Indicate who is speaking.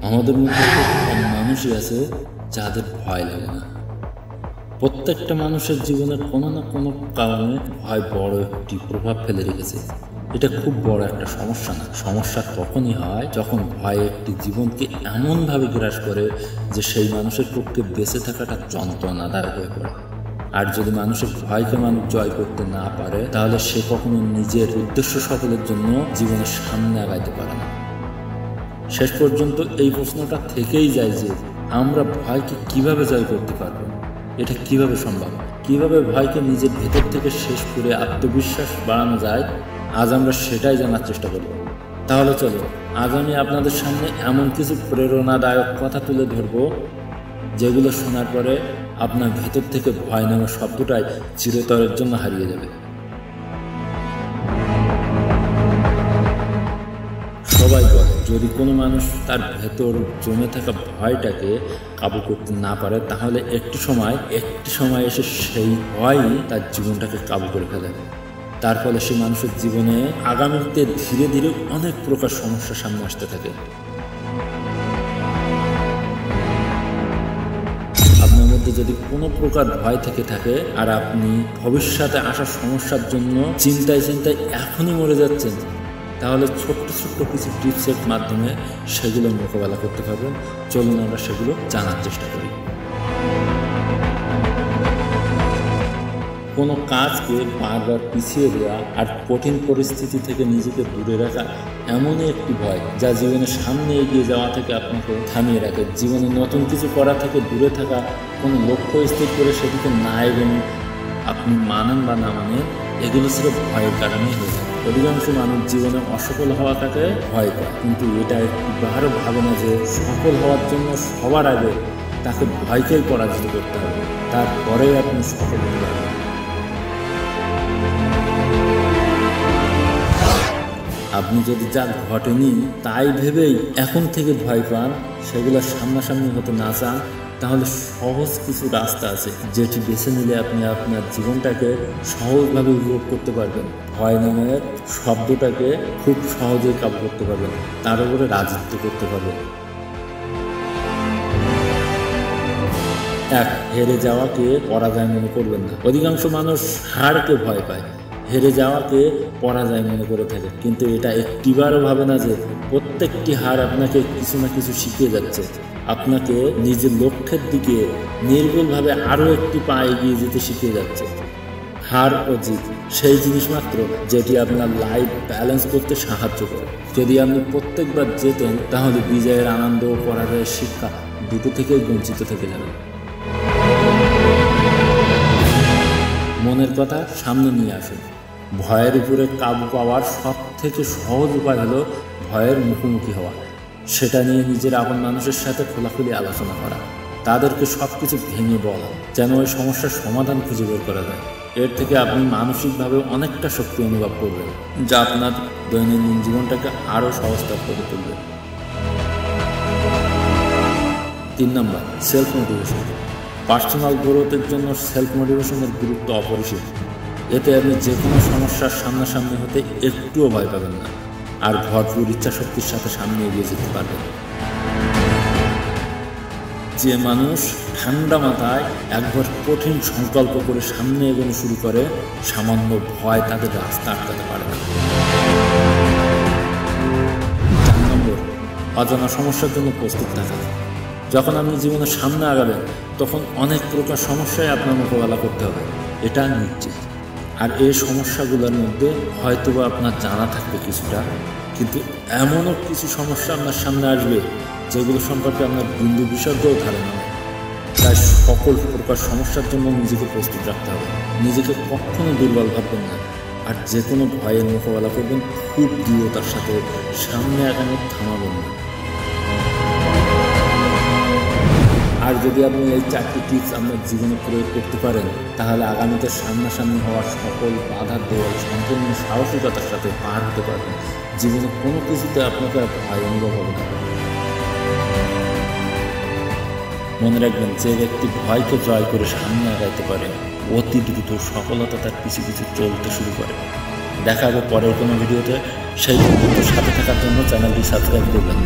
Speaker 1: আমাদের মধ্যে খুব কম মানুষই আছে যাদের ভয় লাগে না। প্রত্যেকটা মানুষের জীবনে কোনো না কোনো কারণে ভয় বড় একটি প্রভাব ফেলে রেখেছে। এটা খুব বড় একটা সমস্যা না, সমস্যা তখনই হয় যখন ভয় একটি জীবনকে এমনভাবে গ্রাস করে যে সেই মানুষের পক্ষে বেঁচে থাকাটা যন্ত্রণাদায়ক হয়ে পড়ে। আর যদি মানুষের ভয়কে মানুষ জয় করতে না পারে, তাহলে সে কখনো নিজের উদ্দেশ্য সফলের জন্য জীবনের সামনে আগাইতে পারে না। শেষ পর্যন্ত এই প্রশ্নটা থেকেই যায় যে আমরা ভয়কে কিভাবে জয় করতে পারব, এটা কিভাবে সম্ভব, কিভাবে ভয়কে নিজের ভেতর থেকে শেষ করে আত্মবিশ্বাস বাড়ানো যায়। আজ আমরা সেটাই জানার চেষ্টা করব। তাহলে চলো, আজ আমি আপনাদের সামনে এমন কিছু প্রেরণাদায়ক কথা তুলে ধরব যেগুলো শোনার পরে আপনার ভেতর থেকে ভয় নামের শব্দটাই চিরতরের জন্য হারিয়ে যাবে। সবাই বলে যদি কোনো মানুষ তার ভেতর জমে থাকা ভয়টাকে কাবু করতে না পারে, তাহলে একটি সময় এসে সেই ভয়ই তার জীবনটাকে কাবু করে ফেলে। তার ফলে সেই মানুষের জীবনে আগামীতে ধীরে ধীরে অনেক প্রকার সমস্যার সামনে আসতে থাকে। আপনার মধ্যে যদি কোনো প্রকার ভয় থেকে থাকে আর আপনি ভবিষ্যতে আসা সমস্যার জন্য চিন্তায় এখনই মরে যাচ্ছেন, তাহলে ছোট্ট ছোট্ট কিছু টিপসের মাধ্যমে সেগুলো মোকাবেলা করতে পারবেন। চলুন আমরা সেগুলো জানার চেষ্টা করি। কোনো কাজকে বারবার পিছিয়ে দেওয়া আর কঠিন পরিস্থিতি থেকে নিজেকে দূরে রাখা এমনই একটি ভয় যা জীবনের সামনে এগিয়ে যাওয়া থেকে আপনাকে থামিয়ে রাখে। জীবনে নতুন কিছু করা থেকে দূরে থাকা, কোনো লক্ষ্য স্থির করে সেটিকে না এগোনো, আপনি মানেন বা না মানেন, এগুলো ছিল ভয়ের কারণেই হয়ে যায়। অধিকাংশ মানুষ জীবনে অসফল হওয়াটাকে ভয় পায়, কিন্তু এটা একবারও ভাবে না যে সফল হওয়ার জন্য সবার আগে তাকে ভয়কেই পরাজিত করতে হবে, তারপরেই আপনি সফল হতে পারবেন। আপনি যদি যা ঘটেনি তাই ভেবেই এখন থেকে ভয় পান, সেগুলো সামনাসামনি হতে না চান, তাহলে সহজ কিছু রাস্তা আছে যেটি বেছে নিলে আপনি আপনার জীবনটাকে সহজভাবে উপভোগ করতে পারবেন। ভয় নামের শব্দটাকে খুব সহজেই কাবু করতে পারবেন, তার উপরে রাজত্ব করতে পারবেন। 1. হেরে যাওয়াকে পরাজয় মনে করবেন না। অধিকাংশ মানুষ হারকে ভয় পায়, হেরে যাওয়াকে পরাজয় মনে করে থাকে, কিন্তু এটা একটিবারও ভাবে না যে প্রত্যেকটি হার আপনাকে কিছু না কিছু শিখিয়ে যাচ্ছে, আপনাকে নিজের লক্ষ্যের দিকে নির্ভুলভাবে আরও একটি পা এগিয়ে যেতে শিখিয়ে যাচ্ছে। হার ও জিত সেই জিনিস মাত্র যেটি আপনার লাইফ ব্যালেন্স করতে সাহায্য করে। যদি আপনি প্রত্যেকবার জেতেন, তাহলে বিজয়ের আনন্দ ও পরাজয়ের শিক্ষা দুটো থেকেই বঞ্চিত থেকে যাবেন। মনের কথা সামনে নিয়ে আসুন। ভয়ের উপরে কাবু পাওয়ার সব থেকে সহজ উপায় হলো ভয়ের মুখোমুখি হওয়া। সেটা নিয়ে নিজের আপন মানুষের সাথে খোলাখুলি আলোচনা করা, তাদেরকে সব কিছু ভেঙে বলা, যেন ওই সমস্যার সমাধান খুঁজে বের করা যায়। এর থেকে আপনি মানসিকভাবে অনেকটা শক্তি অনুভব করবেন, যা আপনার দৈনন্দিন জীবনটাকে আরও সহজতর করে তুলবে। 3 নম্বর, সেলফ মোটিভেশন। পার্সোনাল গ্রোথের জন্য সেলফ মোটিভেশনের গুরুত্ব অপরিসীম। এতে আপনি যে কোনো সমস্যার সামনাসামনি হতে একটুও ভয় পাবেন না, আর ভরপুর ইচ্ছাশক্তির সাথে সামনে এগিয়ে যেতে পারবেন। যে মানুষ ঠান্ডা মাথায় একবার কঠিন সংকল্প করে সামনে এগোনো শুরু করে, সামান্য ভয় তাদের রাস্তা আটকাতে পারে না। 4 নম্বর, অজানা সমস্যার জন্য প্রস্তুত থাকা। যখন আপনি জীবনের সামনে আগাবেন, তখন অনেক প্রকার সমস্যায় আপনার মোকাবেলা করতে হবে, এটা নিশ্চিত। আর এই সমস্যাগুলোর মধ্যে হয়তোবা আপনার জানা থাকবে কিছুটা, কিন্তু এমনও কিছু সমস্যা আপনার সামনে আসবে যেগুলো সম্পর্কে আপনার বিন্দু বিসর্গও ধারণা নেই। তাই সকল প্রকার সমস্যার জন্য নিজেকে প্রস্তুত রাখতে হবে। নিজেকে কখনো দুর্বল ভাববেন না, আর যে কোনো ভয়ের মোকাবেলা করবেন খুব দৃঢ়তার সাথে, সামনে আগানো থামাবেন না। আর যদি আপনি এই 4টি টিপস আপনার জীবনে প্রয়োগ করতে পারেন, তাহলে আগামীতে সামনাসামনি হওয়ার সকল বাধার দেওয়াল সম্পূর্ণ সাহসিকতার সাথে পার হতে পারবেন। জীবনে কোনো কিছুতে আপনাকে ভয় অনুভব হবে না। মনে রাখবেন, যে ব্যক্তি ভয়কে জয় করে সামনে আগাইতে পারে, অতি দ্রুত সফলতা তার পিছু পিছু চলতে শুরু করে। দেখা হবে পরের কোনো ভিডিওতে। সেই পর্যন্ত সাথে থাকার জন্য চ্যানেলটি সাবস্ক্রাইব করবেন।